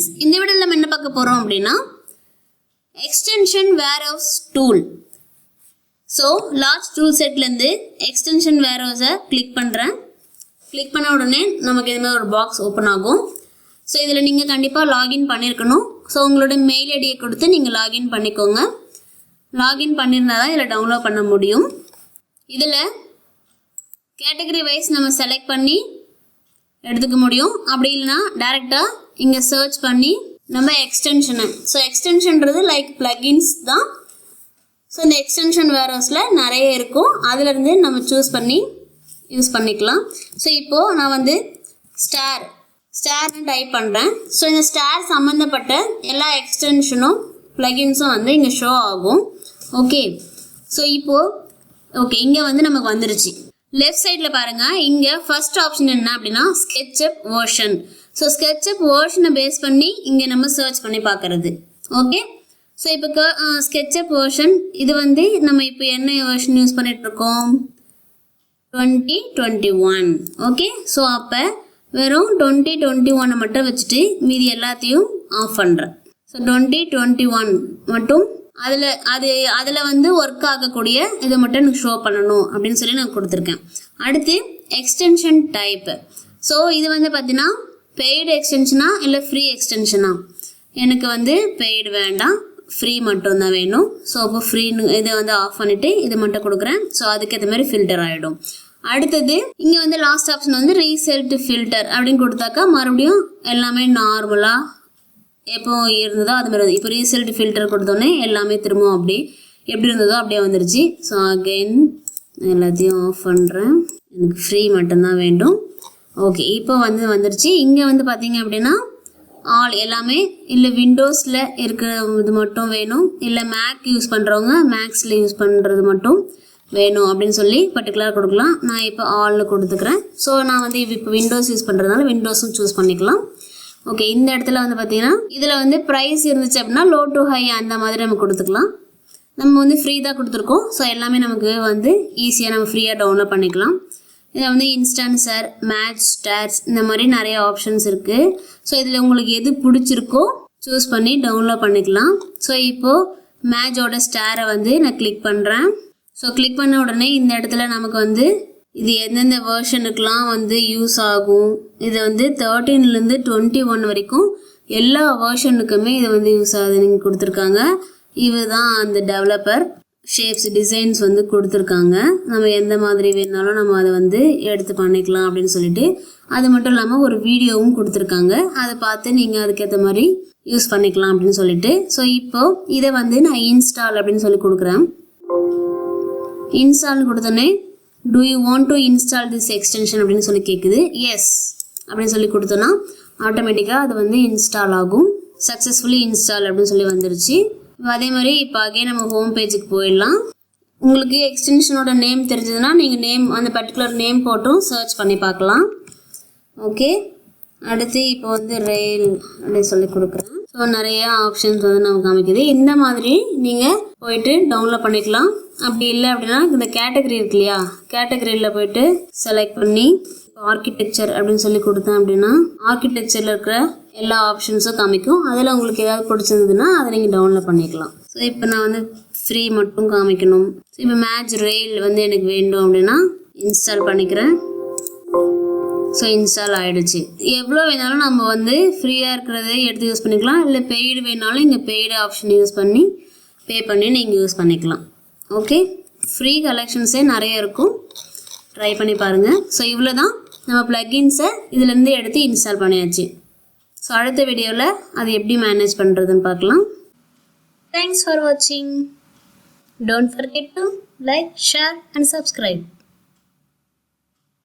Friends, இந்த வீடியோவில் நம்ம என்ன பார்க்க போகிறோம் அப்படின்னா extension warehouse tool. So large tool செட்லேருந்து எக்ஸ்டென்ஷன் வேர்ஹவுஸை கிளிக் பண்ணுறேன். கிளிக் பண்ண உடனே நமக்கு இது மாதிரி ஒரு பாக்ஸ் ஓப்பன் ஆகும். ஸோ இதில் நீங்கள் கண்டிப்பாக லாகின் பண்ணியிருக்கணும். ஸோ உங்களோட மெயில் ஐடியை கொடுத்து நீங்கள் லாகின் பண்ணிக்கோங்க. லாகின் பண்ணியிருந்தால் தான் இதில் டவுன்லோட் பண்ண முடியும். இதில் கேட்டகரி வைஸ் நம்ம செலக்ட் பண்ணி எடுத்துக்க முடியும். அப்படி இல்லைனா டேரெக்டாக இங்கே சர்ச் பண்ணி நம்ம எக்ஸ்டென்ஷனை, ஸோ எக்ஸ்டென்ஷன்றது லைக் பிளகின்ஸ் தான். ஸோ இந்த எக்ஸ்டென்ஷன் வேர்ஹவுஸில் நிறைய இருக்கும், அதிலேருந்து நம்ம சூஸ் பண்ணி யூஸ் பண்ணிக்கலாம். ஸோ இப்போது நான் வந்து ஸ்டார்னு டைப் பண்ணுறேன். ஸோ இந்த ஸ்டார் சம்மந்தப்பட்ட எல்லா எக்ஸ்டென்ஷனும் பிளகின்ஸும் வந்து இங்கே ஷோ ஆகும். ஓகே, ஸோ இப்போது ஓகே இங்கே வந்து நமக்கு வந்துருச்சு. லெஃப்ட் சைடில் பாருங்கள், இங்கே ஃபர்ஸ்ட் ஆப்ஷன் என்ன அப்படின்னா ஸ்கெட்சப் வேர்ஷன். ஸோ ஸ்கெட்சப் வேர்ஷனை பேஸ் பண்ணி இங்கே நம்ம சர்ச் பண்ணி பார்க்குறது. ஓகே, ஸோ இப்போ ஸ்கெட்சப் வேர்ஷன் இது வந்து நம்ம இப்போ என்ன வேர்ஷன் யூஸ் பண்ணிகிட்ருக்கோம், 2021. ஓகே, ஸோ அப்போ வெறும் 2021 மட்டும் வச்சுட்டு மீதி எல்லாத்தையும் ஆஃப் பண்ணுறேன். ஸோ 2021 மட்டும் அதில் வந்து ஒர்க் ஆகக்கூடிய இதை மட்டும் எனக்கு ஷோ பண்ணணும் அப்படின்னு சொல்லி நான் கொடுத்துருக்கேன். அடுத்து எக்ஸ்டென்ஷன் டைப்பு. ஸோ இது வந்து பார்த்தீங்கன்னா பெய்டு எக்ஸ்டென்ஷனா இல்லை ஃப்ரீ எக்ஸ்டென்ஷனா? எனக்கு வந்து பெய்டு வேண்டாம், ஃப்ரீ மட்டும்தான் வேணும். ஸோ அப்போ ஃப்ரீன்னு இதை வந்து ஆஃப் பண்ணிவிட்டு இது மட்டும் கொடுக்குறேன். ஸோ அதுக்கேற்ற மாதிரி ஃபில்டர் ஆகிடும். அடுத்தது இங்கே வந்து லாஸ்ட் ஆப்ஷன் வந்து ரீசெட் ஃபில்டர் அப்படின்னு கொடுத்தாக்கா மறுபடியும் எல்லாமே நார்மலாக எப்போ இருந்ததோ அது மாதிரி. இப்போ ரீசெல்ட் ஃபில்டர் கொடுத்தோன்னே எல்லாமே திரும்பவும் அப்படி எப்படி இருந்ததோ அப்படியே வந்துருச்சு. ஸோ அகெயின் எல்லாத்தையும் ஆஃப் பண்ணுறேன், எனக்கு ஃப்ரீ மட்டும்தான் வேண்டும். ஓகே, இப்போ வந்து வந்துருச்சு. இங்கே வந்து பார்த்தீங்க அப்படின்னா ஆல் எல்லாமே இல்லை விண்டோஸில் இருக்கிற இது மட்டும் வேணும், இல்லை மேக் யூஸ் பண்ணுறவங்க மேக்ஸில் யூஸ் பண்ணுறது மட்டும் வேணும் அப்படின்னு சொல்லி பர்டிகுலராக கொடுக்கலாம். நான் இப்போ ஆல்னு கொடுத்துக்கிறேன். ஸோ நான் வந்து இப்போ விண்டோஸ் யூஸ் பண்ணுறதுனால விண்டோஸும் சூஸ் பண்ணிக்கலாம். ஓகே, இந்த இடத்துல வந்து பார்த்தீங்கன்னா இதில் வந்து ப்ரைஸ் இருந்துச்சு அப்படின்னா லோ டு ஹை அந்த மாதிரி நம்ம கொடுத்துக்கலாம். நம்ம வந்து ஃப்ரீ தான் கொடுத்துருக்கோம். ஸோ எல்லாமே நமக்கு வந்து ஈஸியாக நம்ம ஃப்ரீயாக டவுன்லோட் பண்ணிக்கலாம். இதில் வந்து இன்ஸ்டன்சர், மேட்ச், ஸ்டார்ஸ் இந்த மாதிரி நிறைய ஆப்ஷன்ஸ் இருக்குது. ஸோ இதில் உங்களுக்கு எது பிடிச்சிருக்கோ சூஸ் பண்ணி டவுன்லோட் பண்ணிக்கலாம். ஸோ இப்போது மேட்சோட ஸ்டாரை வந்து நான் கிளிக் பண்ணுறேன். ஸோ கிளிக் பண்ண உடனே இந்த இடத்துல நமக்கு வந்து இது எந்தெந்த வேர்ஷனுக்கெலாம் வந்து யூஸ் ஆகும், இது வந்து 13லேருந்து 21 வரைக்கும் எல்லா வேர்ஷனுக்குமே இது வந்து யூஸ் ஆகுதுன்னு கொடுத்துருக்காங்க. இது தான் அந்த டெவலப்பர் ஷேப்ஸ் டிசைன்ஸ் வந்து கொடுத்துருக்காங்க. நம்ம எந்த மாதிரி வேணாலும் நம்ம அதை வந்து எடுத்து பண்ணிக்கலாம் அப்படின்னு சொல்லிட்டு. அது மட்டும் இல்லாமல் ஒரு வீடியோவும் கொடுத்துருக்காங்க, அதை பார்த்து நீங்கள் அதுக்கேற்ற மாதிரி யூஸ் பண்ணிக்கலாம் அப்படின்னு சொல்லிட்டு. ஸோ இப்போது இதை வந்து நான் இன்ஸ்டால் அப்படின்னு சொல்லி கொடுக்குறேன். இன்ஸ்டால்னு கொடுத்தோன்னே do you want to install this extension அப்படின்னு சொல்லி கேட்குது. எஸ் அப்படின்னு சொல்லி கொடுத்தோன்னா ஆட்டோமேட்டிக்காக அது வந்து இன்ஸ்டால் ஆகும். சக்ஸஸ்ஃபுல்லி இன்ஸ்டால் அப்படின்னு சொல்லி வந்துருச்சு. அதே மாதிரி இப்போ அகே நம்ம ஹோம் பேஜுக்கு போயிடலாம். உங்களுக்கு எக்ஸ்டென்ஷனோட நேம் தெரிஞ்சதுன்னா நீங்கள் நேம் அந்த பர்டிகுலர் நேம் போட்டும் சர்ச் பண்ணி பார்க்கலாம். ஓகே, அடுத்து இப்போ வந்து ரெயில் அப்படின்னு சொல்லி கொடுக்குறேன். ஸோ நிறைய ஆப்ஷன்ஸ் வந்து நமக்கு காமிக்குது. இந்த மாதிரி நீங்கள் போயிட்டு டவுன்லோட் பண்ணிக்கலாம். அப்படி இல்லை அப்படின்னா இந்த கேட்டகரி இருக்கு இல்லையா, கேட்டகரியில் போயிட்டு செலக்ட் பண்ணி ஆர்கிடெக்சர் அப்படின்னு சொல்லி கொடுத்தேன் அப்படின்னா ஆர்கிடெக்சரில் இருக்கிற எல்லா ஆப்ஷன்ஸும் காமிக்கும். அதில் உங்களுக்கு ஏதாவது பிடிச்சிருந்ததுன்னா அதை நீங்கள் டவுன்லோட் பண்ணிக்கலாம். ஸோ இப்போ நான் வந்து ஃப்ரீ மட்டும் காமிக்கணும். ஸோ இப்போ மேட்ச் ரெயில் வந்து எனக்கு வேண்டும் அப்படின்னா இன்ஸ்டால் பண்ணிக்கிறேன். ஸோ இன்ஸ்டால் ஆகிடுச்சு. எவ்வளோ வேணாலும் நம்ம வந்து ஃப்ரீயாக இருக்கிறத எடுத்து யூஸ் பண்ணிக்கலாம், இல்லை பெய்டு வேணாலும் இங்கே பெய்டு ஆப்ஷன் யூஸ் பண்ணி பே பண்ணி நீங்கள் யூஸ் பண்ணிக்கலாம். ஓகே, ஃப்ரீ கலெக்ஷன்ஸே நிறைய இருக்கும், ட்ரை பண்ணி பாருங்கள். ஸோ இவ்வளோ தான் நம்ம ப்ளக்கின்ஸை இதிலேருந்து எடுத்து இன்ஸ்டால் பண்ணியாச்சு. ஸோ அடுத்த வீடியோவில் அது எப்படி மேனேஜ் பண்ணுறதுன்னு பார்க்கலாம். தேங்க்ஸ் ஃபார் வாட்சிங். Don't forget to like, share and subscribe.